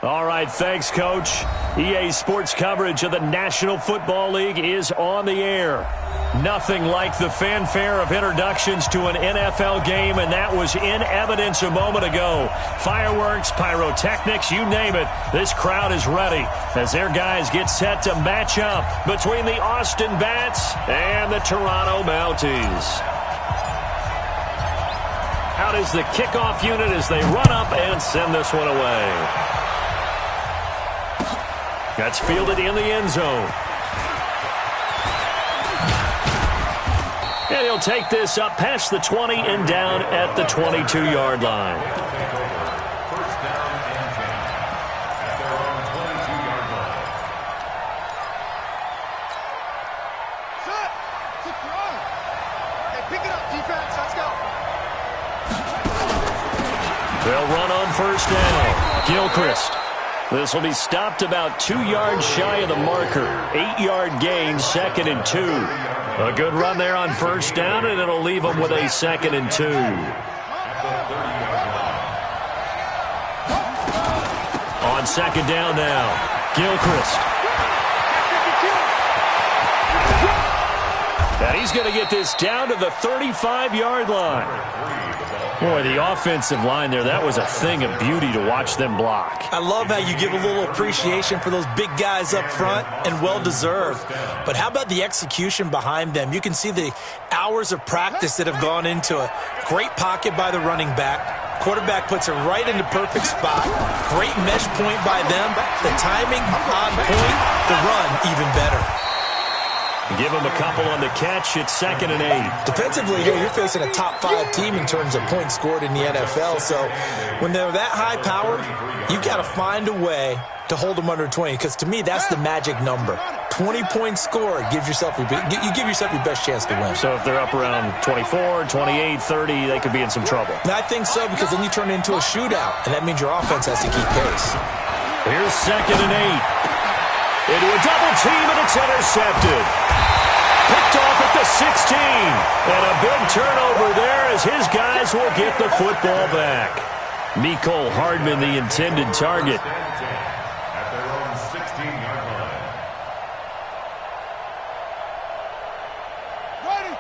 All right, thanks, Coach. EA Sports coverage of the National Football League is on the air. Nothing like the fanfare of introductions to an NFL game, and that was in evidence a moment ago. Fireworks, pyrotechnics, you name it. This crowd is ready as their guys get set to match up between the Austin Bats and the Toronto Mounties. Out is the kickoff unit as they run up and send this one away. That's fielded in the end zone. And he'll take this up past the 20 and down at the 22-yard line. First down and 10 at their own 22-yard line. Set! Secure! Okay, pick it up, defense. Let's go. They'll run on first down. Gilchrist. This will be stopped about 2 yards shy of the marker. 8-yard gain, 2nd and 2. A good run there on first down, and it'll leave them with a 2nd and 2. On second down now, Gilchrist. And he's going to get this down to the 35-yard line. Boy, the offensive line there, that was a thing of beauty to watch them block. I love how you give a little appreciation for those big guys up front, and well-deserved. But how about the execution behind them? You can see the hours of practice that have gone into it. Great pocket by the running back. Quarterback puts it right in the perfect spot. Great mesh point by them. The timing on point. The run even better. Give him a couple on the catch. It's 2nd and 8. Defensively here, you're facing a top-5 team in terms of points scored in the NFL. So when they're that high-powered, you've got to find a way to hold them under 20. Because to me, that's the magic number. 20-point score gives yourself you give yourself your best chance to win. So if they're up around 24, 28, 30, they could be in some trouble. I think so, because then you turn it into a shootout, and that means your offense has to keep pace. Here's 2nd and 8. Into a double team, and it's intercepted. Picked off at the 16. And a big turnover there as his guys will get the football back. Mecole Hardman, the intended target. At their own 16-yard line. Ready?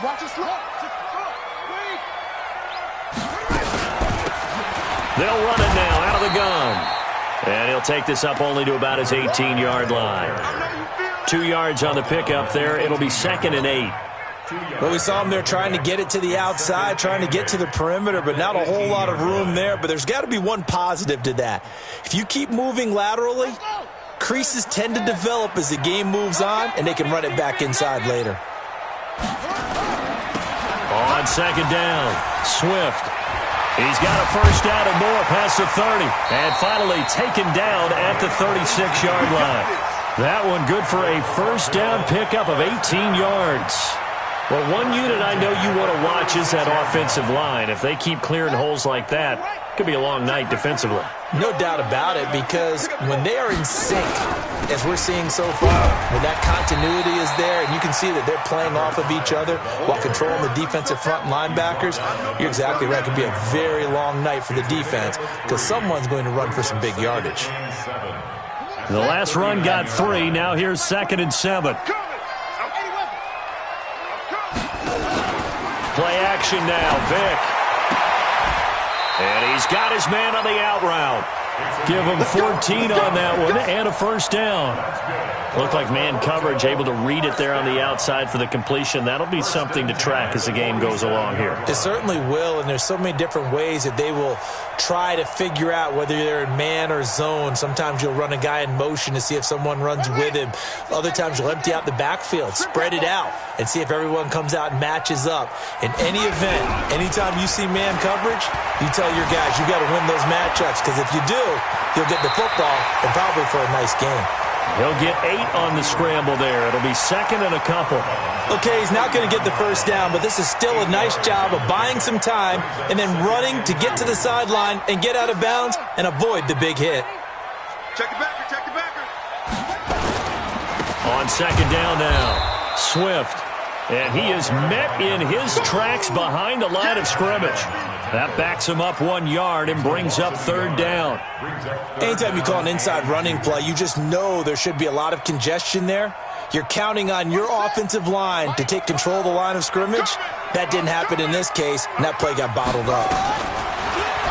Watch us look. They'll run it now out of the gun. And he'll take this up only to about his 18-yard line. 2 yards on the pickup there. It'll be 2nd and 8. Well, we saw him there trying to get it to the outside, trying to get to the perimeter, but not a whole lot of room there. But there's got to be one positive to that. If you keep moving laterally, creases tend to develop as the game moves on, and they can run it back inside later. On second down, Swift. He's got a first down and more past the 30. And finally taken down at the 36-yard line. That one good for a first down pickup of 18 yards. Well, one unit I know you want to watch is that offensive line. If they keep clearing holes like that, it could be a long night defensively. No doubt about it, because when they are in sync, as we're seeing so far, when that continuity is there, and you can see that they're playing off of each other while controlling the defensive front linebackers, you're exactly right. It could be a very long night for the defense, because someone's going to run for some big yardage. The last run got 3. Now here's 2nd and 7. Play action now, Vick. And he's got his man on the out route. Give him 14 on that one and a first down. Looked like man coverage, able to read it there on the outside for the completion. That'll be something to track as the game goes along here. It certainly will, and there's so many different ways that they will try to figure out whether they're in man or zone. Sometimes you'll run a guy in motion to see if someone runs with him. Other times you'll empty out the backfield, spread it out, and see if everyone comes out and matches up. In any event, anytime you see man coverage, you tell your guys you got to win those matchups, because if you do, you'll get the football and probably for a nice game. He'll get 8 on the scramble there. It'll be 2nd and a couple. Okay, he's not going to get the first down, but this is still a nice job of buying some time and then running to get to the sideline and get out of bounds and avoid the big hit. Check it backer, check it backer. On second down now, Swift. And he is met in his tracks behind the line of scrimmage. That backs him up 1 yard and brings up third down. Anytime you call an inside running play, you just know there should be a lot of congestion there. You're counting on your offensive line to take control of the line of scrimmage. That didn't happen in this case, and that play got bottled up.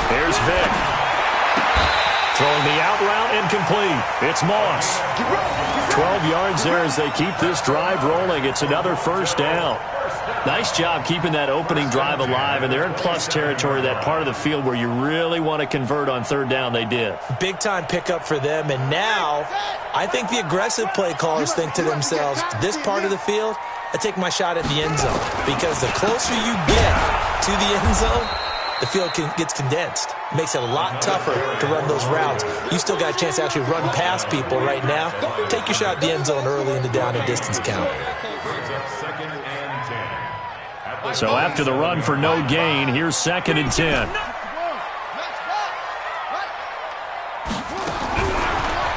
Here's Vick. Throwing the out route incomplete. It's Moss. 12 yards there as they keep this drive rolling. It's another first down. Nice job keeping that opening drive alive, and they're in plus territory, that part of the field where you really want to convert on third down. They did. Big-time pickup for them, and now I think the aggressive play callers think to themselves, this part of the field, I take my shot at the end zone, because the closer you get to the end zone, the field gets condensed. It makes it a lot tougher to run those routes. You still got a chance to actually run past people right now. Take your shot at the end zone early in the down and distance count. So after the run for no gain, here's 2nd and 10.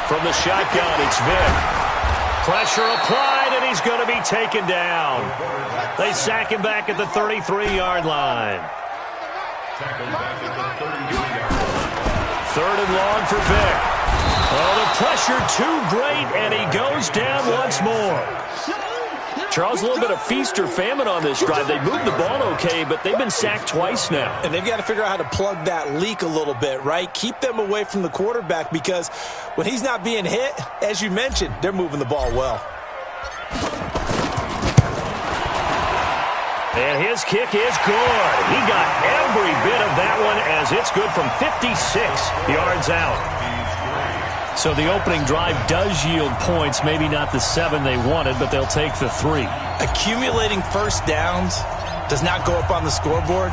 From the shotgun, it's Vick. Pressure applied, and he's going to be taken down. They sack him back at the 33-yard line. Third and long for Vick. Oh, the pressure too great, and he goes down once more. Charles, a little bit of feast or famine on this drive. They moved the ball okay, but they've been sacked twice now. And they've got to figure out how to plug that leak a little bit, right? Keep them away from the quarterback, because when he's not being hit, as you mentioned, they're moving the ball well. And his kick is good. He got every bit of that one, as it's good from 56 yards out. So the opening drive does yield points, maybe not the 7 they wanted, but they'll take the 3. Accumulating first downs does not go up on the scoreboard,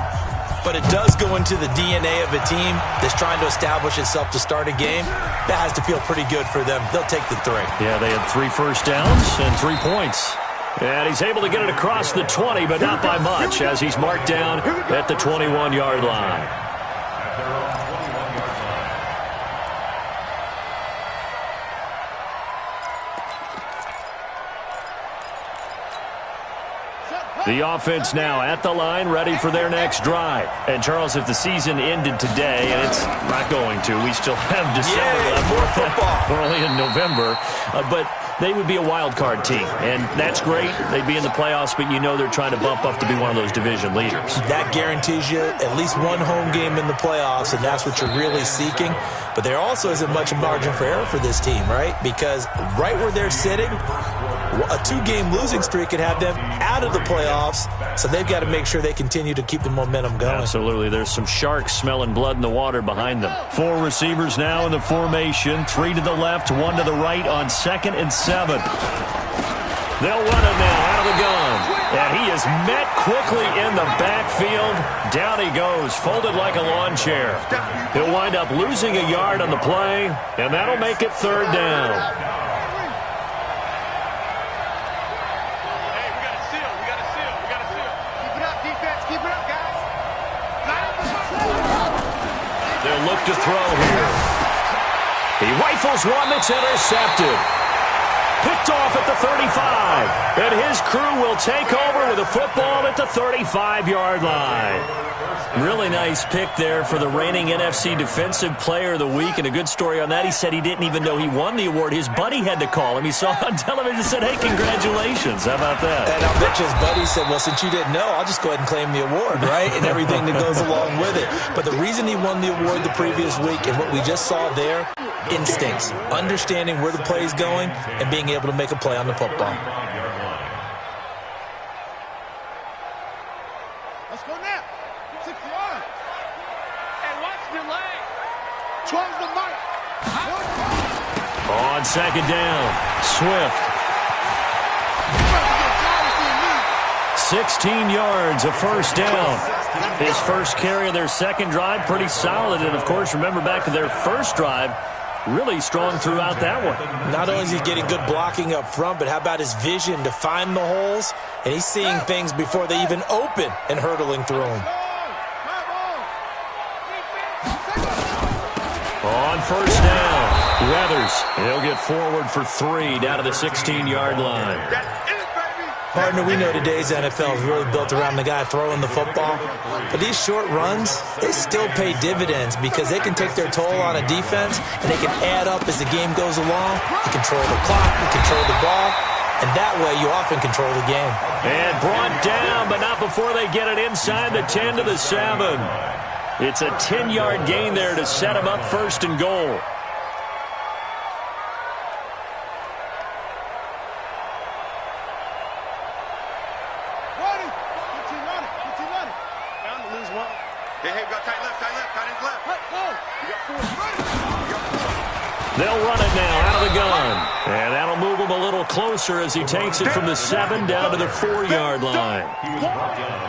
but it does go into the DNA of a team that's trying to establish itself to start a game. That has to feel pretty good for them. They'll take the 3. Yeah, they had 3 first downs and 3 points. And he's able to get it across the 20, but not by much, as he's marked down at the 21-yard line. The offense now at the line, ready for their next drive. And, Charles, if the season ended today, and it's not going to, we still have December left. More football. We're only in November. But they would be a wild card team, and that's great. They'd be in the playoffs, but you know they're trying to bump up to be one of those division leaders. That guarantees you at least one home game in the playoffs, and that's what you're really seeking. But there also isn't much margin for error for this team, right? Because right where they're sitting, a 2-game losing streak could have them out of the playoffs, so they've got to make sure they continue to keep the momentum going. Absolutely. There's some sharks smelling blood in the water behind them. 4 receivers now in the formation, 3 to the left, 1 to the right on 2nd and 7. They'll run it now out of the gun, and he is met quickly in the backfield. Down he goes, folded like a lawn chair. He'll wind up losing a yard on the play, and that'll make it 3rd down. They'll look to throw here. He rifles one that's intercepted. Picked off at the 35. And his crew will take over with a football at the 35-yard line. Really nice pick there for the reigning NFC Defensive Player of the Week. And a good story on that. He said he didn't even know he won the award. His buddy had to call him. He saw it on television and said, hey, congratulations. How about that? And I'll bet you his buddy said, well, since you didn't know, I'll just go ahead and claim the award, right? And everything that goes along with it. But the reason he won the award the previous week and what we just saw there, instincts, understanding where the play is going and being able to make a play on the football. Let's go now. 6 yards. And watch the leg. 12 the mark. On 2nd down, Swift. 16 yards, a first down. His first carry of their 2nd drive, pretty solid. And, of course, remember back to their first drive, really strong throughout that one. Not only is he getting good blocking up front, but how about his vision to find the holes? And he's seeing things before they even open and hurdling through them. On first down, Weathers. He'll get forward for 3 down to the 16-yard line. Partner, we know today's NFL is really built around the guy throwing the football. But these short runs, they still pay dividends because they can take their toll on a defense, and they can add up as the game goes along. You control the clock, you control the ball, and that way you often control the game. And brought down, but not before they get it inside the 10 to the 7. It's a 10-yard gain there to set them up first and goal. They'll run it now out of the gun. And that'll move him a little closer as he takes it from the 7 down to the 4-yard line.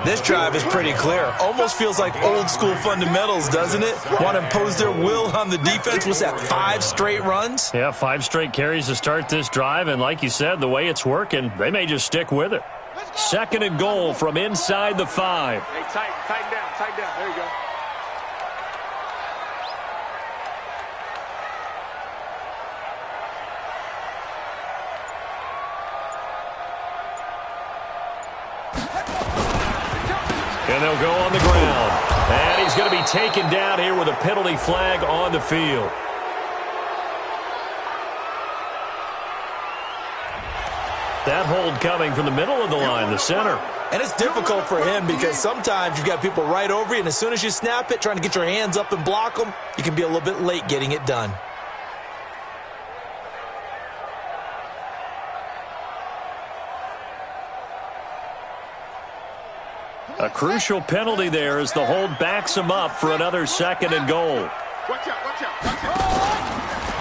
This drive is pretty clear. Almost feels like old school fundamentals, doesn't it? Want to impose their will on the defense. Was that 5 straight runs? Yeah, 5 straight carries to start this drive. And like you said, the way it's working, they may just stick with it. 2nd and goal from inside the 5. Hey, tighten down. There you go. And they'll go on the ground. And he's going to be taken down here with a penalty flag on the field. That hold coming from the middle of the line, the center. And it's difficult for him because sometimes you've got people right over you, and as soon as you snap it, trying to get your hands up and block them, you can be a little bit late getting it done. A crucial penalty there as the hold backs him up for another 2nd and goal. Watch out.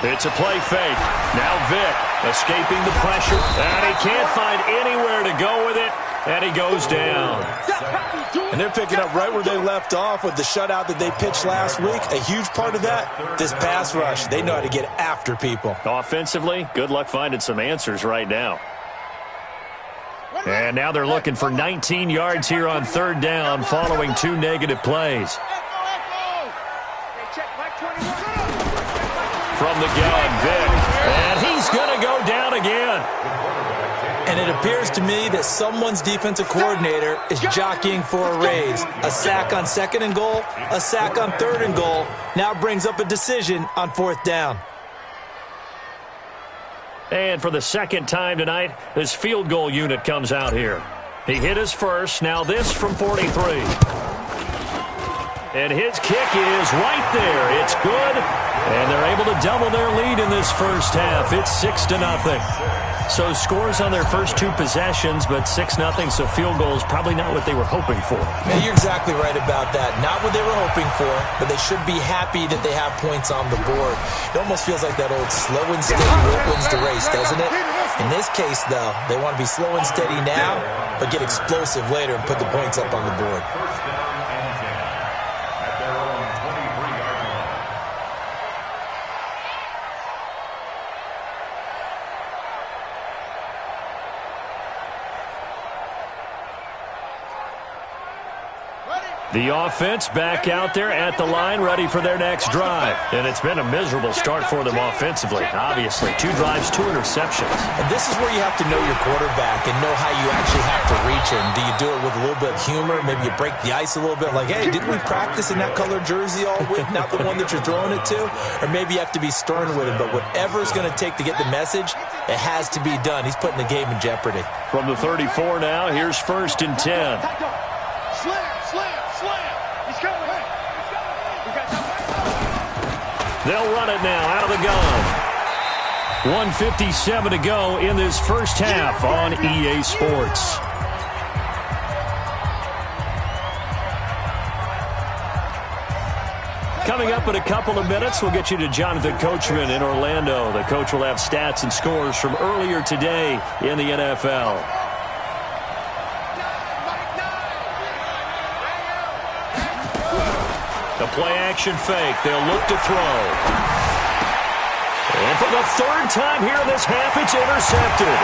It's a play fake. Now Vick escaping the pressure. And he can't find anywhere to go with it. And he goes down. And they're picking up right where they left off with the shutout that they pitched last week. A huge part of that, this pass rush. They know how to get after people. Offensively, good luck finding some answers right now. And now they're looking for 19 yards here on 3rd down following 2 negative plays. From the gun, Vick. And he's going to go down again. And it appears to me that someone's defensive coordinator is jockeying for a raise. A sack on 2nd and goal, a sack on 3rd and goal. Now brings up a decision on 4th down. And for the 2nd time tonight, this field goal unit comes out here. He hit his first, now this from 43. And his kick is right there. It's good. And they're able to double their lead in this first half. It's 6-0. So scores on their first 2 possessions, but 6-0, so field goal is probably not what they were hoping for. Yeah, you're exactly right about that. Not what they were hoping for, but they should be happy that they have points on the board. It almost feels like that old slow and steady wins the race, doesn't it? In this case, though, they want to be slow and steady now, but get explosive later and put the points up on the board. The offense back out there at the line, ready for their next drive. And it's been a miserable start for them offensively. Obviously, 2 drives, 2 interceptions. And this is where you have to know your quarterback and know how you actually have to reach him. Do you do it with a little bit of humor? Maybe you break the ice a little bit, like, hey, didn't we practice in that colored jersey all week, not the one that you're throwing it to? Or maybe you have to be stern with him. But whatever it's going to take to get the message, it has to be done. He's putting the game in jeopardy. From the 34 now, here's 1st and 10. They'll run it now out of the gun. 1:57 to go in this first half on EA Sports. Coming up in a couple of minutes, we'll get you to Jonathan Coachman in Orlando. The coach will have stats and scores from earlier today in the NFL. The play-action fake. They'll look to throw. And for the 3rd time here in this half, it's intercepted.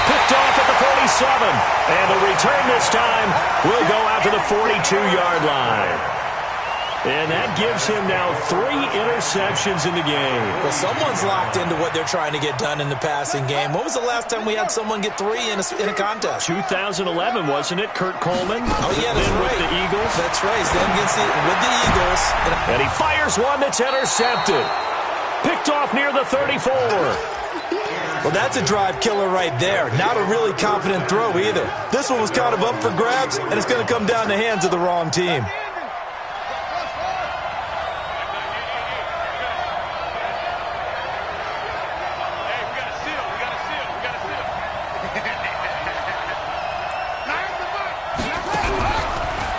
Picked off at the 47. And the return this time will go out to the 42-yard line. And that gives him now 3 interceptions in the game. Well, someone's locked into what they're trying to get done in the passing game. When was the last time we had someone get 3 in a contest? 2011, wasn't it? Kurt Coleman. Oh, yeah, that's then right. With the Eagles. That's right. He's then with the Eagles. And he fires one that's intercepted. Picked off near the 34. Well, that's a drive killer right there. Not a really confident throw either. This one was kind of up for grabs, and it's going to come down the hands of the wrong team.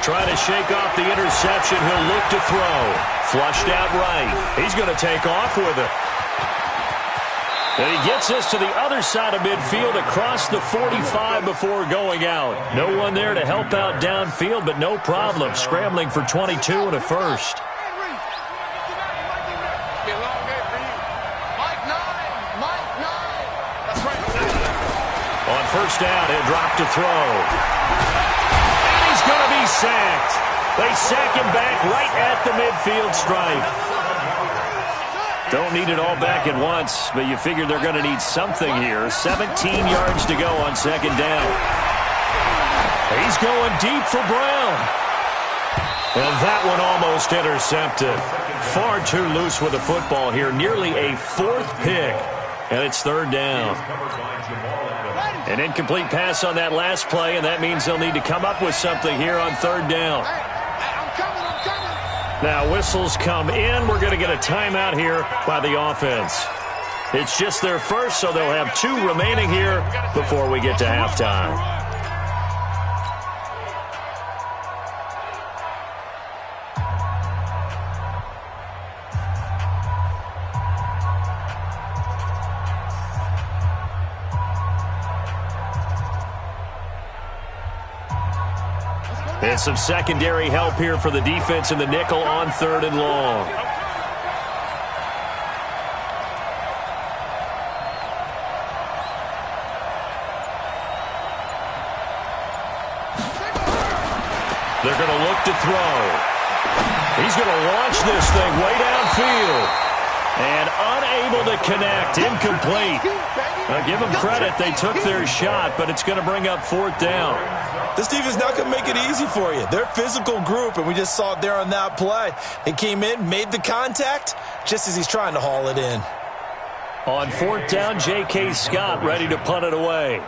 Trying to shake off the interception. He'll look to throw. Flushed out right. He's going to take off with it. And he gets us to the other side of midfield across the 45 before going out. No one there to help out downfield, but no problem. Scrambling for 22 and a first. On first down, he'll drop to throw. And he's going to be sacked. They sack him back right at the midfield stripe. Don't need it all back at once, but you figure they're going to need something here. 17 yards to go on second down. He's going deep for Brown. And that one almost intercepted. Far too loose with the football here. Nearly a 4th pick. And it's third down. An incomplete pass on that last play, and that means they'll need to come up with something here on third down. Now whistles come in. We're going to get a timeout here by the offense. It's just their first, so they'll have 2 remaining here before we get to halftime. And some secondary help here for the defense in the nickel on third and long. They're going to look to throw. He's going to launch this thing way downfield. And unable to connect. Incomplete. Now give them credit. They took their shot, but it's going to bring up 4th down. This defense is not going to make it easy for you. They're a physical group, and we just saw it there on that play. He came in, made the contact, just as he's trying to haul it in. On 4th down, J.K. Scott ready to punt it away.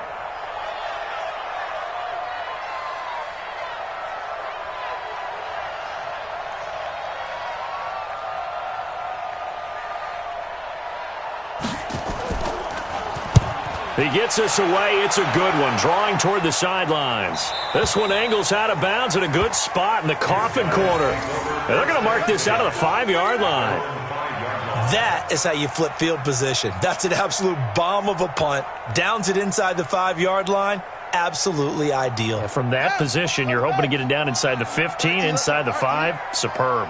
He gets us away. It's a good one. Drawing toward the sidelines. This one angles out of bounds in a good spot in the coffin corner. And they're going to mark this out of the 5-yard line. That is how you flip field position. That's an absolute bomb of a punt. Downs it inside the 5-yard line. Absolutely ideal. And from that position, you're hoping to get it down inside the 15, inside the 5. Superb.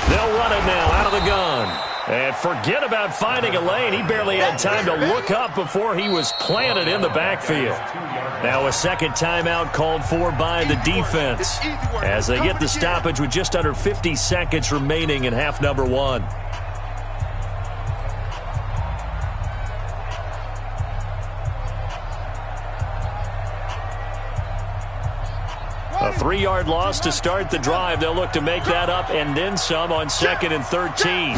They'll run it now out of the gun. And forget about finding a lane. He barely had time to look up before he was planted in the backfield. Now a second timeout called for by the defense as they get the stoppage with just under 50 seconds remaining in half number 1. A 3-yard loss to start the drive. They'll look to make that up and then some on 2nd and 13.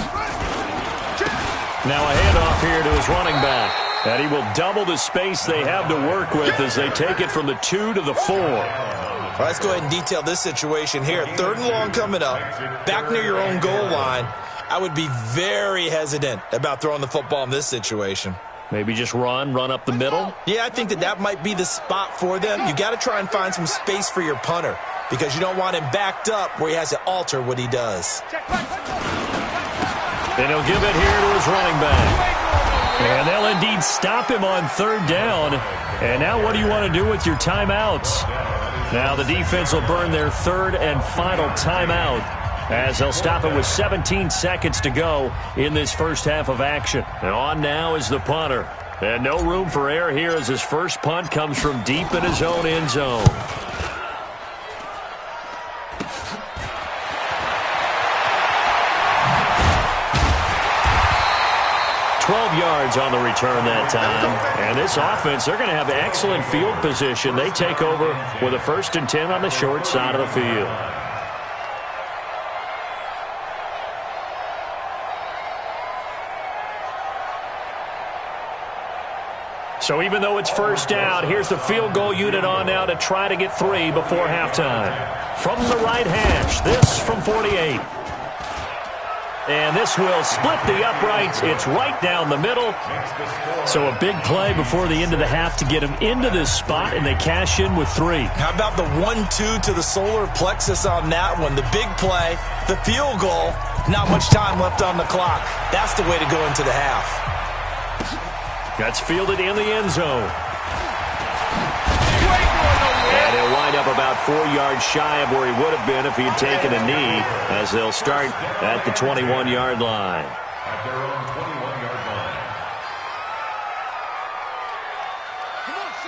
Now a handoff here to his running back. And he will double the space they have to work with as they take it from the 2 to the 4. All right, let's go ahead and detail this situation here. 3rd and long coming up. Back near your own goal line. I would be very hesitant about throwing the football in this situation. Maybe just run up the middle? Yeah, I think that might be the spot for them. You got to try and find some space for your punter because you don't want him backed up where he has to alter what he does. And he'll give it here to his running back. And they'll indeed stop him on 3rd down. And now what do you want to do with your timeouts? Now the defense will burn their 3rd and final timeout as they'll stop it with 17 seconds to go in this first half of action. And on now is the punter. And no room for error here as his first punt comes from deep in his own end zone. 12 yards on the return that time. And this offense, they're going to have excellent field position. They take over with a 1st and 10 on the short side of the field. So even though it's first down, here's the field goal unit on now to try to get 3 before halftime. From the right hash, this from 48. And this will split the uprights. It's right down the middle. So a big play before the end of the half to get him into this spot, and they cash in with 3. How about the 1-2 to the solar plexus on that one? The big play, the field goal, not much time left on the clock. That's the way to go into the half. That's fielded in the end zone. And he'll wind up about 4 yards shy of where he would have been if he had taken a knee, as they'll start at the 21-yard line. At their own 21-yard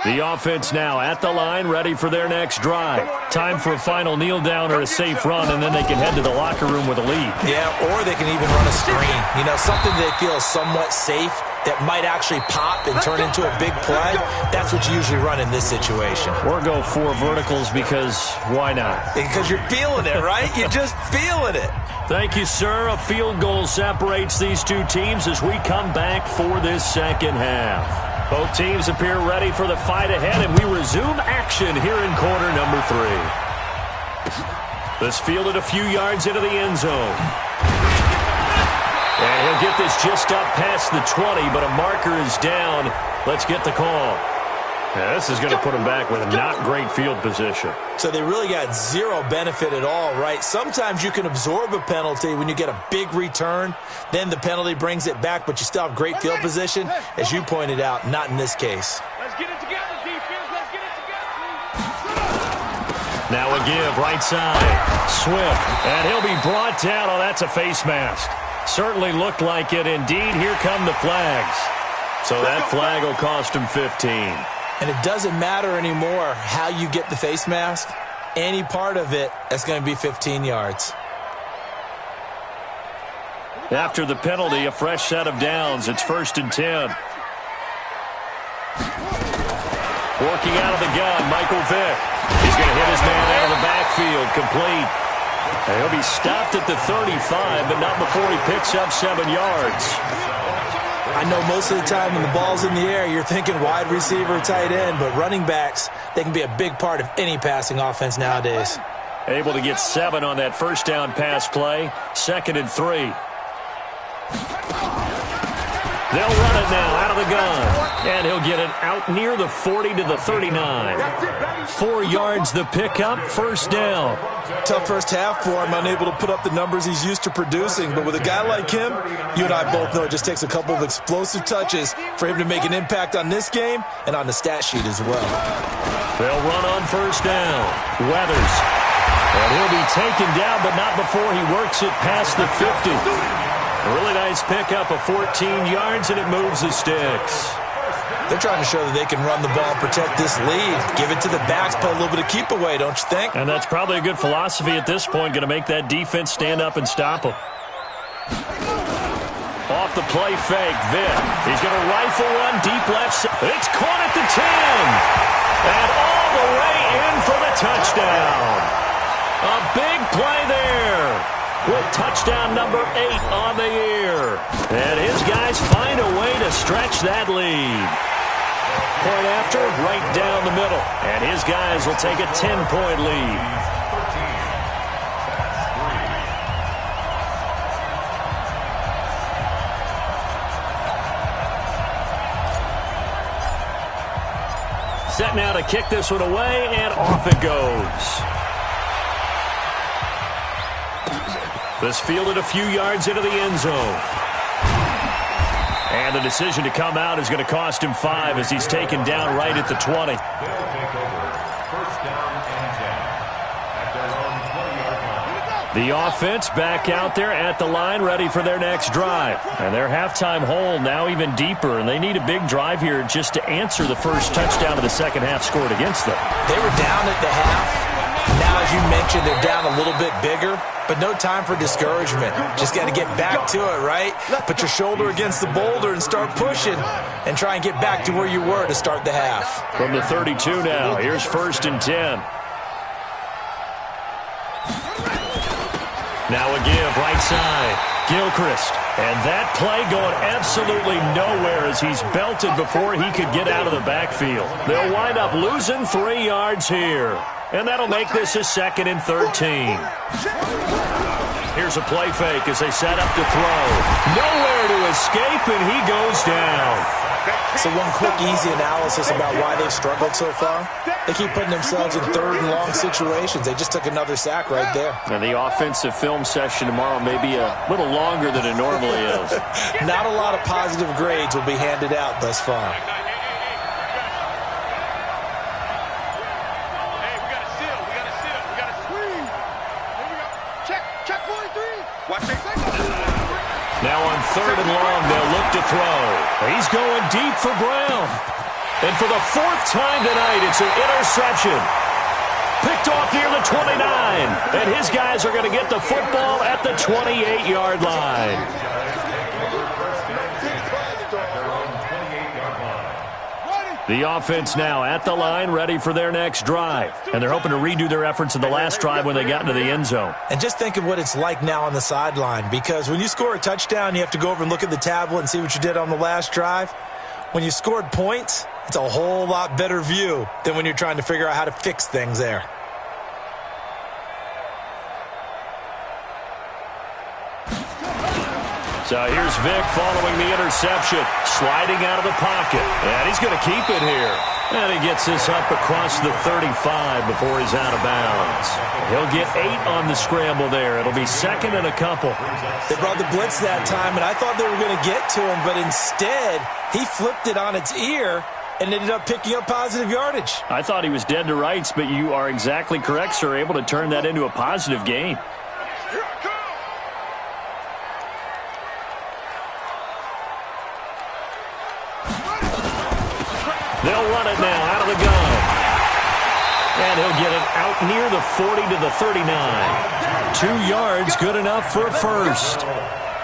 line. The offense now at the line, ready for their next drive. Time for a final kneel down or a safe run, and then they can head to the locker room with a lead. Yeah, or they can even run a screen. You know, something they feel is somewhat safe that might actually pop and turn into a big play. That's what you usually run in this situation. Or go 4 verticals because why not? Because you're feeling it, right? You're just feeling it. Thank you, sir. A field goal separates these two teams as we come back for this second half. Both teams appear ready for the fight ahead, and we resume action here in quarter number 3. This fielded a few yards into the end zone. And he'll get this just up past the 20, but a marker is down. Let's get the call. Yeah, this is going to put him back with not great field position. So they really got 0 benefit at all, right? Sometimes you can absorb a penalty when you get a big return. Then the penalty brings it back, but you still have great field position. As you pointed out, not in this case. Let's get it together, defense. Let's get it together. Now a give, right side. Swift, and he'll be brought down. Oh, that's a face mask. Certainly looked like it. Indeed, here come the flags. So that flag will cost him 15. And it doesn't matter anymore how you get the face mask. Any part of it, that's going to be 15 yards. After the penalty, a fresh set of downs. It's 1st and 10. Working out of the gun, Michael Vick. He's going to hit his man out of the backfield, complete. And he'll be stopped at the 35, but not before he picks up 7 yards. I know most of the time when the ball's in the air, you're thinking wide receiver, tight end, but running backs, they can be a big part of any passing offense nowadays. Able to get 7 on that first down pass play. 2nd and 3. They'll run it now out of the gun. And he'll get it out near the 40 to the 39. 4 yards the pickup, 1st down. Tough first half for him, unable to put up the numbers he's used to producing. But with a guy like him, you and I both know it just takes a couple of explosive touches for him to make an impact on this game and on the stat sheet as well. They'll run on 1st down. Weathers. And he'll be taken down, but not before he works it past the 50. A really nice pickup of 14 yards, and it moves the sticks. They're trying to show that they can run the ball, protect this lead, give it to the backs, play a little bit of keep away, don't you think? And that's probably a good philosophy at this point, going to make that defense stand up and stop them. Off the play fake, Vick. He's going to rifle one deep left. It's caught at the 10. And all the way in for the touchdown. A big play there. With touchdown number 8 on the year. And his guys find a way to stretch that lead. Point after, right down the middle. And his guys will take a 10-point lead. Set now to kick this one away, and off it goes. This fielded a few yards into the end zone. And the decision to come out is going to cost him 5 as he's taken down right at the 20. They'll take over 1st down and 10 at their own 20-yard line. The offense back out there at the line, ready for their next drive. And their halftime hole now even deeper, and they need a big drive here just to answer the first touchdown of the second half scored against them. They were down at the half. Now, as you mentioned, they're down a little bit bigger, but no time for discouragement. Just got to get back to it, right? Put your shoulder against the boulder and start pushing and try and get back to where you were to start the half. From the 32 now, here's 1st and 10. Now a give, right side, Gilchrist. And that play going absolutely nowhere as he's belted before he could get out of the backfield. They'll wind up losing 3 yards here. And that'll make this a 2nd and 13. Here's a play fake as they set up to throw. Nowhere to escape, and he goes down. So one quick, easy analysis about why they've struggled so far. They keep putting themselves in 3rd and long situations. They just took another sack right there. And the offensive film session tomorrow may be a little longer than it normally is. Not a lot of positive grades will be handed out thus far. Now on 3rd and long, they'll look to throw. He's going deep for Brown. And for the 4th time tonight, it's an interception. Picked off near the 29. And his guys are going to get the football at the 28-yard line. The offense now at the line, ready for their next drive. And they're hoping to redo their efforts in the last drive when they got into the end zone. And just think of what it's like now on the sideline, because when you score a touchdown, you have to go over and look at the tablet and see what you did on the last drive. When you scored points, it's a whole lot better view than when you're trying to figure out how to fix things there. So here's Vic following the interception, sliding out of the pocket. And he's going to keep it here. And he gets this up across the 35 before he's out of bounds. He'll get 8 on the scramble there. It'll be 2nd and a couple. They brought the blitz that time, and I thought they were going to get to him, but instead he flipped it on its ear and ended up picking up positive yardage. I thought he was dead to rights, but you are exactly correct, sir, able to turn that into a positive gain. They'll run it now out of the gun. And he'll get it out near the 40 to the 39. 2 yards, good enough for a first.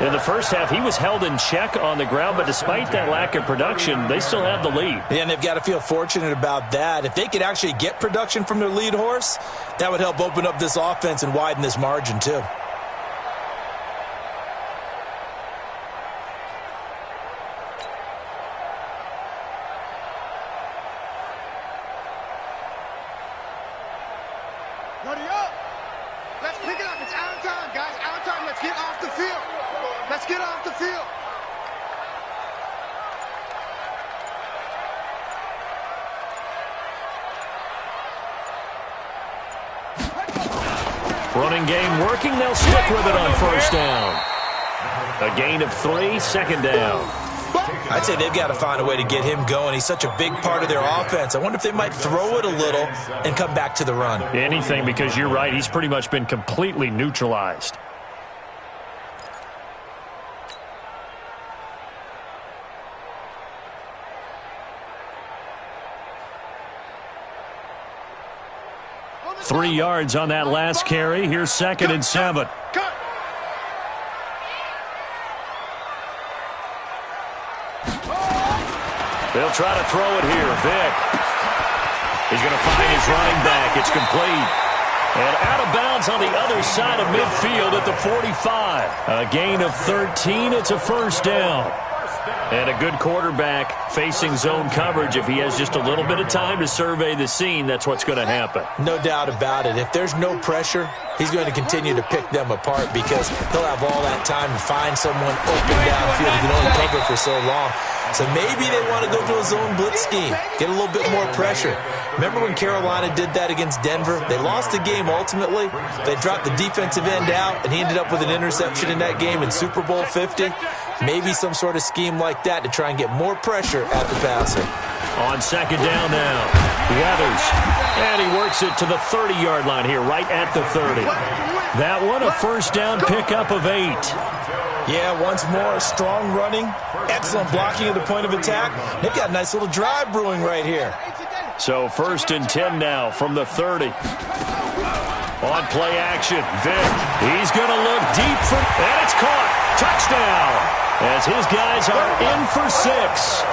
In the first half, he was held in check on the ground, but despite that lack of production, they still have the lead. Yeah, and they've got to feel fortunate about that. If they could actually get production from their lead horse, that would help open up this offense and widen this margin too. Let's pick it up. It's out of time, guys. Out of time. Let's get off the field. Let's get off the field. Running game working. They'll stick with it on 1st down. A gain of 3, 2nd down. I'd say they've got to find a way to get him going. He's such a big part of their offense. I wonder if they might throw it a little and come back to the run. Anything, because you're right. He's pretty much been completely neutralized. Three yards on that last carry. Here's 2nd and 7. They'll try to throw it here. Vic. He's going to find his running back. It's complete. And out of bounds on the other side of midfield at the 45. A gain of 13. It's a 1st down. And a good quarterback facing zone coverage. If he has just a little bit of time to survey the scene, that's what's going to happen. No doubt about it. If there's no pressure, he's going to continue to pick them apart because he'll have all that time to find someone open downfield. He can only cover for so long. So maybe they want to go to a zone blitz scheme, get a little bit more pressure. Remember when Carolina did that against Denver? They lost the game ultimately. They dropped the defensive end out, and he ended up with an interception in that game in Super Bowl 50. Maybe some sort of scheme like that to try and get more pressure at the passer. On 2nd down now. Weathers. And he works it to the 30-yard line here, right at the 30. That one, a first down pickup of 8. Yeah, once more, strong running, excellent blocking at the point of attack. They've got a nice little drive brewing right here. So first and 10 now from the 30. On play action, Vic. He's going to look deep and it's caught. Touchdown. As his guys are in for 6.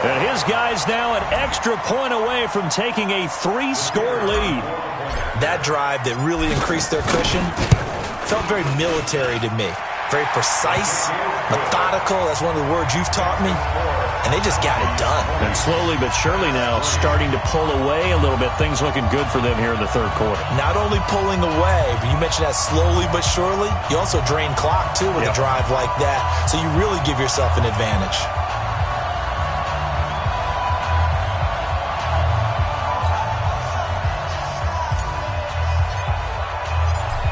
And his guys now an extra point away from taking a 3-score lead. That drive that really increased their cushion felt very military to me. Very precise, methodical. That's one of the words you've taught me. And they just got it done. And slowly but surely now starting to pull away a little bit. Things looking good for them here in the third quarter. Not only pulling away, but you mentioned that slowly but surely. You also drain clock, too, with a drive like that. So you really give yourself an advantage.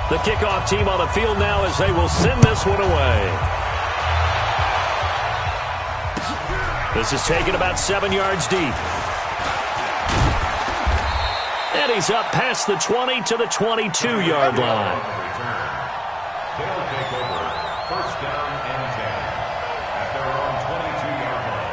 The kickoff team on the field now as they will send this one away. This is taken about 7 yards deep. And he's up past the 20 to the 22-yard line. They'll take over. First down and 10 at their own 22-yard line.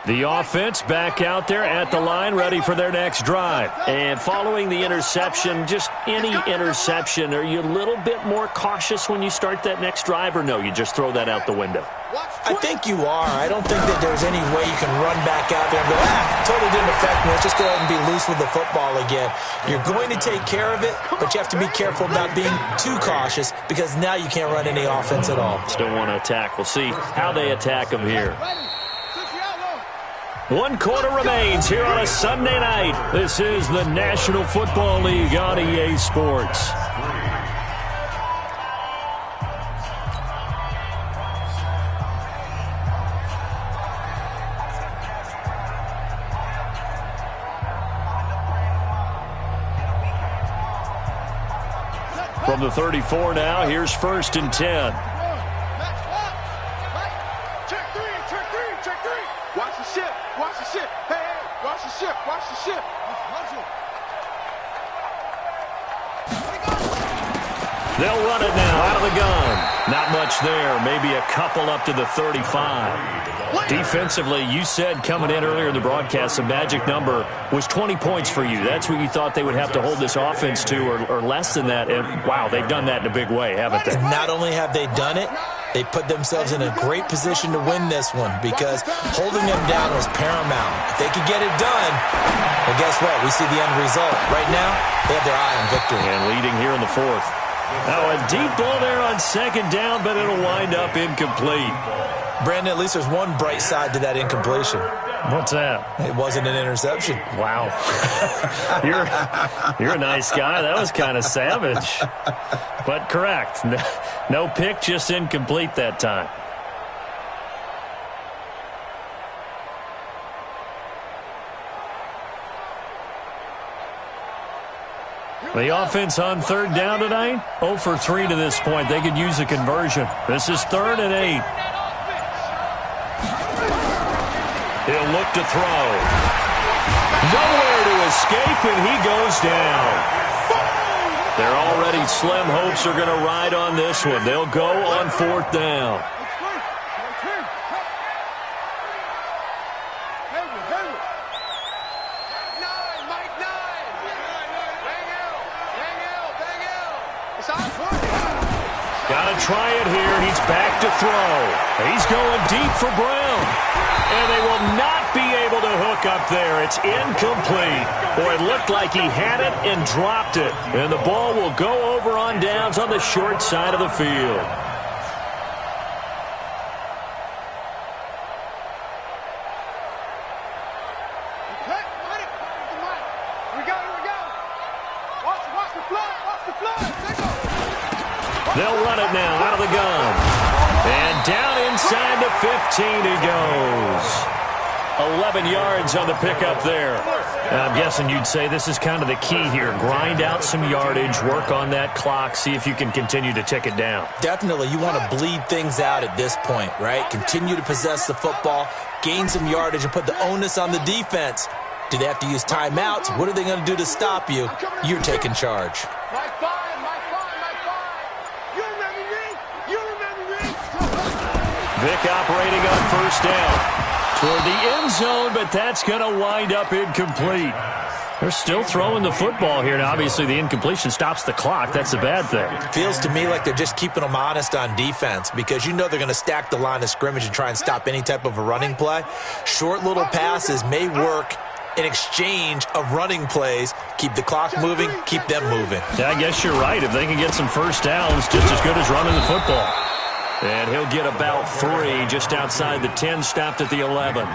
The offense back out there at the line, ready for their next drive. And following the interception, just any interception, are you a little bit more cautious when you start that next drive, or no, you just throw that out the window? I think you are. I don't think that there's any way you can run back out there and go, totally didn't affect me. Let's just go ahead and be loose with the football again. You're going to take care of it, but you have to be careful about being too cautious because now you can't run any offense at all. Still want to attack. We'll see how they attack them here. 1 quarter remains here on a Sunday night. This is the National Football League on EA Sports. From the 34 now, here's first and 10. They'll run it now out of the gun. Not much there. Maybe a couple up to the 35. Defensively, you said coming in earlier in the broadcast, the magic number was 20 points for you. That's what you thought they would have to hold this offense to, or less than that. And, wow, they've done that in a big way, haven't they? Not only have they done it, they put themselves in a great position to win this one because holding them down was paramount. If they could get it done, well, guess what? We see the end result. Right now, they have their eye on victory. And leading here in the fourth. Now a deep ball there on second down, but it'll wind up incomplete. Brandon, at least there's one bright side to that incompletion. What's that? It wasn't an interception. Wow. You're a nice guy. That was kind of savage. But correct. No pick, just incomplete that time. The offense on third down tonight, 0 for 3 to this point. They could use a conversion. This is 3rd and 8. He'll look to throw. Nowhere to escape, and he goes down. Their already slim hopes are going to ride on this one. They'll go on 4th down. here, and he's back to throw. He's going deep for Brown. And they will not be able to hook up there. It's incomplete. Boy, it looked like he had it and dropped it. And the ball will go over on downs on the short side of the field. They'll run it now out of the gun. And down inside the 15 he goes. 11 yards on the pickup there. And I'm guessing you'd say this is kind of the key here. Grind out some yardage, work on that clock, see if you can continue to tick it down. Definitely, you want to bleed things out at this point, right? Continue to possess the football, gain some yardage, and put the onus on the defense. Do they have to use timeouts? What are they going to do to stop you? You're taking charge. Vick operating on first down. Toward the end zone, but that's going to wind up incomplete. They're still throwing the football here. Now, obviously, the incompletion stops the clock. That's the bad thing. Feels to me like they're just keeping them honest on defense because you know they're going to stack the line of scrimmage and try and stop any type of a running play. Short little passes may work in exchange of running plays. Keep the clock moving, keep them moving. Yeah, I guess you're right. If they can get some first downs, just as good as running the football. And he'll get about 3 just outside the 10, stopped at the 11.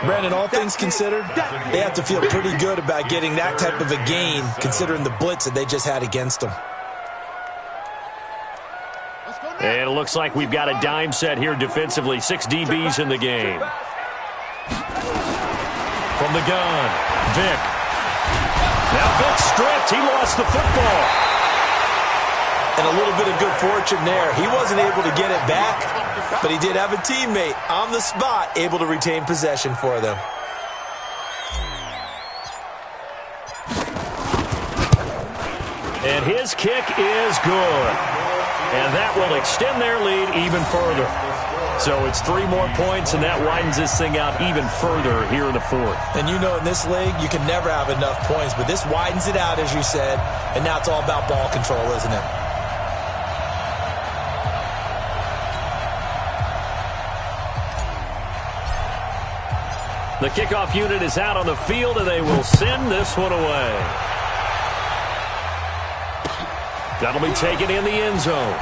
Brandon, all things considered, they have to feel pretty good about getting that type of a gain considering the blitz that they just had against them. And it looks like we've got a dime set here defensively. 6 DBs in the game. From the gun, Vick. Now Vick stripped. He lost the football. And a little bit of good fortune there. He wasn't able to get it back, but he did have a teammate on the spot able to retain possession for them. And his kick is good. And that will extend their lead even further. So it's 3 more points, and that widens this thing out even further here in the 4th. And you know in this league, you can never have enough points, but this widens it out, as you said, and now it's all about ball control, isn't it? The kickoff unit is out on the field, and they will send this one away. That'll be taken in the end zone.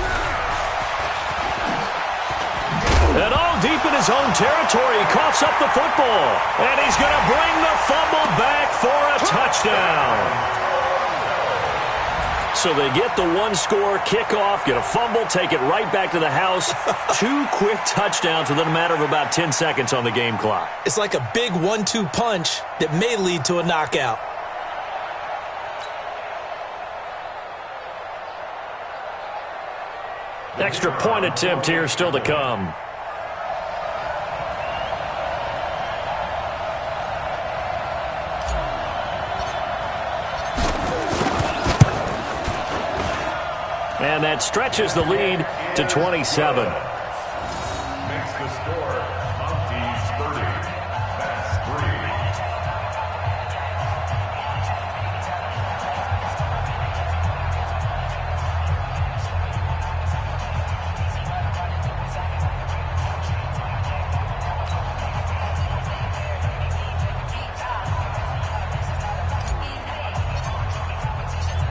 And all deep in his own territory, he coughs up the football. And he's going to bring the fumble back for a touchdown. So they get the 1-score kickoff, get a fumble, take it right back to the house. 2 quick touchdowns within a matter of about 10 seconds on the game clock. It's like a big 1-2 punch that may lead to a knockout. Extra point attempt here still to come. And that stretches the lead to 27. Makes the score Monkeys 30. That's 3.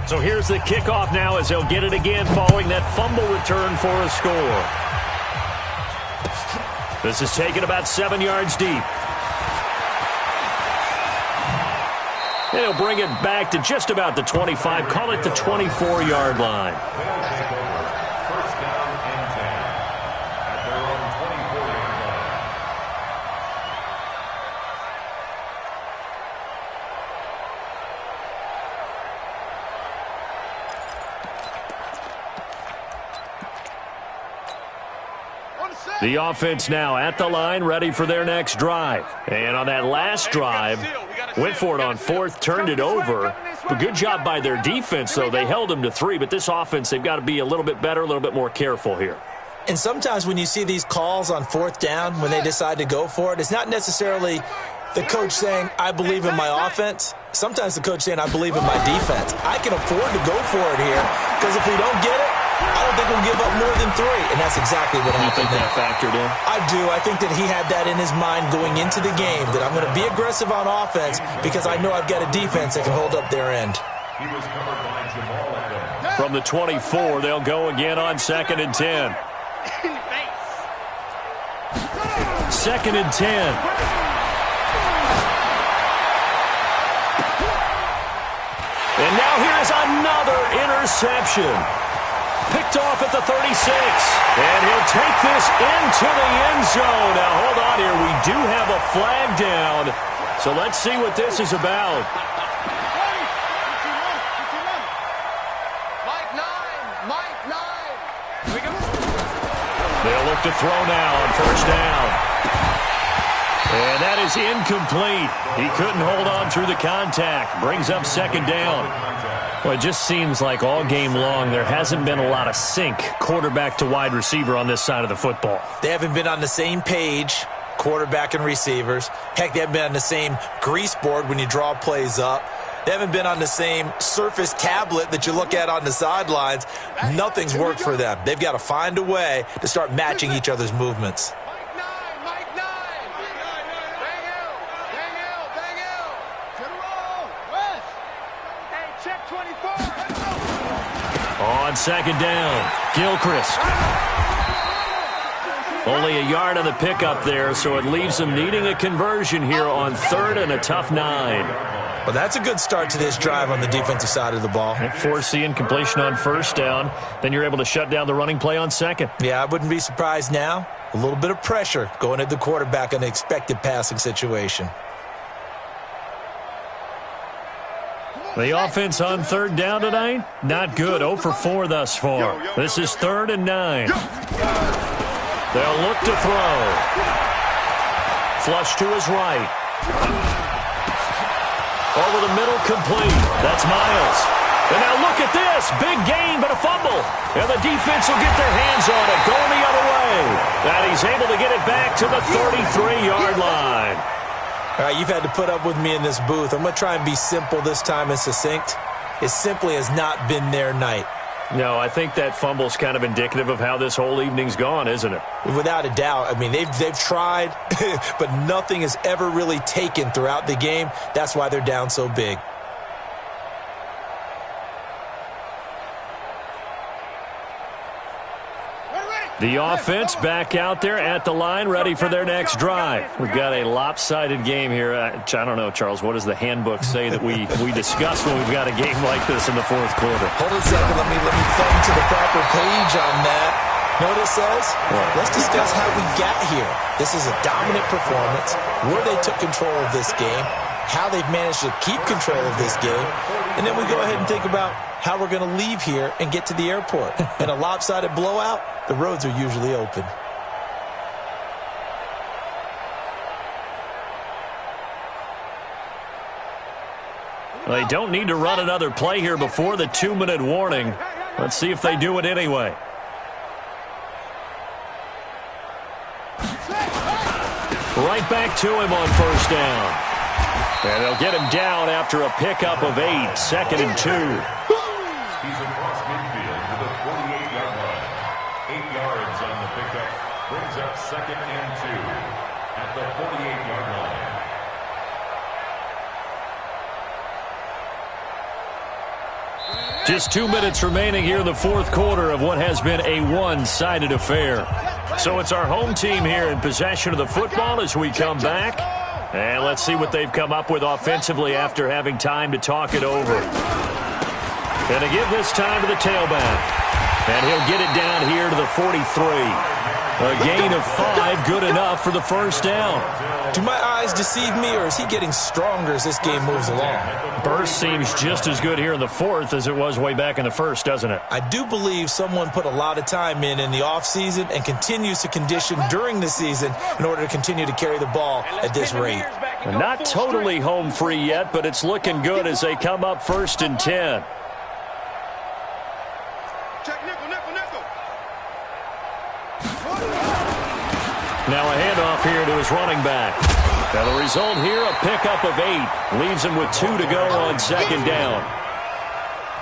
So here's the kickoff now as they'll get it again following that fumble return for a score. This is taken about 7 yards deep. And he'll bring it back to just about the 25, call it the 24-yard line. They'll take over. First down and 10 at their own 24-yard line. The offense now at the line, ready for their next drive. And on that last drive, went for it on 4th, turned it over. But good job by their defense, though. They held them to 3, but this offense, they've got to be a little bit better, a little bit more careful here. And sometimes when you see these calls on 4th down, when they decide to go for it, it's not necessarily the coach saying, I believe in my offense. Sometimes the coach saying, I believe in my defense. I can afford to go for it here because if we don't get it, I don't think we'll give up more than 3, and that's exactly what happened. You think that factored in? I do. I think that he had that in his mind going into the game, that I'm going to be aggressive on offense because I know I've got a defense that can hold up their end. He was covered by Jamal Adams. From the 24, they'll go again on 2nd and 10. 2nd and 10. And now here's another interception. Picked off at the 36. And he'll take this into the end zone. Now, hold on here. We do have a flag down. So let's see what this is about. They'll look to throw now on 1st down. And that is incomplete. He couldn't hold on through the contact. Brings up 2nd down. Well, it just seems like all game long there hasn't been a lot of sync quarterback to wide receiver on this side of the football. They haven't been on the same page, quarterback and receivers. Heck, they haven't been on the same grease board when you draw plays up. They haven't been on the same Surface tablet that you look at on the sidelines. Nothing's worked for them. They've got to find a way to start matching each other's movements. On 2nd down, Gilchrist. Only a yard on the pickup there, so it leaves them needing a conversion here on 3rd and a tough 9. Well, that's a good start to this drive on the defensive side of the ball. Force the incompletion on 1st down. Then you're able to shut down the running play on 2nd. Yeah, I wouldn't be surprised now. A little bit of pressure going at the quarterback in an expected passing situation. The offense on 3rd down tonight, not good. 0 for 4 thus far. This is 3rd and 9. They'll look to throw. Flush to his right. Over the middle, complete. That's Miles. And now look at this. Big gain, but a fumble. And the defense will get their hands on it, going the other way. And he's able to get it back to the 33-yard line. All right, you've had to put up with me in this booth. I'm going to try and be simple this time and succinct. It simply has not been their night. No, I think that fumble's kind of indicative of how this whole evening's gone, isn't it? Without a doubt. I mean, they've tried, but nothing has ever really taken throughout the game. That's why they're down so big. The offense back out there at the line, ready for their next drive. We've got a lopsided game here. I don't know, Charles, what does the handbook say that we discuss when we've got a game like this in the 4th quarter? Hold on a second. Let me thumb to the proper page on that. Know what it says? What? Let's discuss how we got here. This is a dominant performance, where they took control of this game, how they've managed to keep control of this game, and then we go ahead and think about how we're going to leave here and get to the airport. In a lopsided blowout, the roads are usually open. They don't need to run another play here before the 2-minute warning. Let's see if they do it anyway. Right back to him on 1st down. And they'll get him down after a pickup of 8, 2nd and 2. He's across midfield to the 48-yard line. 8 yards on the pickup. Brings up 2nd and 2 at the 48-yard line. Just 2 minutes remaining here in the 4th quarter of what has been a one-sided affair. So it's our home team here in possession of the football as we come back. And let's see what they've come up with offensively after having time to talk it over. And to give this time to the tailback. And he'll get it down here to the 43. A gain of 5, good enough for the 1st down. Do my eyes deceive me, or is he getting stronger as this game moves along? Burst seems just as good here in the 4th as it was way back in the 1st, doesn't it? I do believe someone put a lot of time in the offseason and continues to condition during the season in order to continue to carry the ball at this rate. Not totally home free yet, but it's looking good as they come up 1st and 10. Now a handoff here to his running back. Now the result here, a pickup of 8. Leaves him with 2 to go on 2nd down.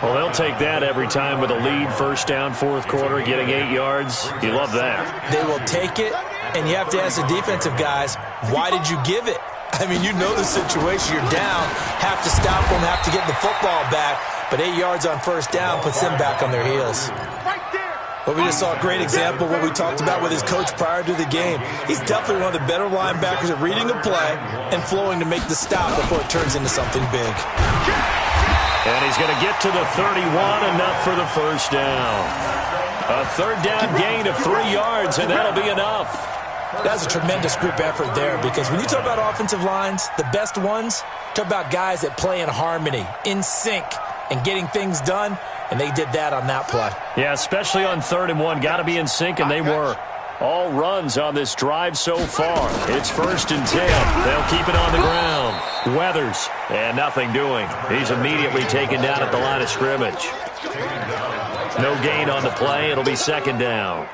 Well, they'll take that every time with a lead, first down, fourth quarter, getting 8 yards. You love that. They will take it, and you have to ask the defensive guys, why did you give it? I mean, you know the situation. You're down, have to stop them, have to get the football back, but 8 yards on first down puts them back on their heels. But we just saw a great example of what we talked about with his coach prior to the game. He's definitely one of the better linebackers at reading a play and flowing to make the stop before it turns into something big. And he's going to get to the 31, enough for the first down. A third down gain of 3 yards, and that'll be enough. That's a tremendous group effort there, because when you talk about offensive lines, the best ones, talk about guys that play in harmony, in sync, and getting things done, and they did that on that play. Yeah, especially on 3rd and 1. Got to be in sync, and they were. All runs on this drive so far. It's 1st and 10. They'll keep it on the ground. Weathers, and nothing doing. He's immediately taken down at the line of scrimmage. No gain on the play. It'll be 2nd down.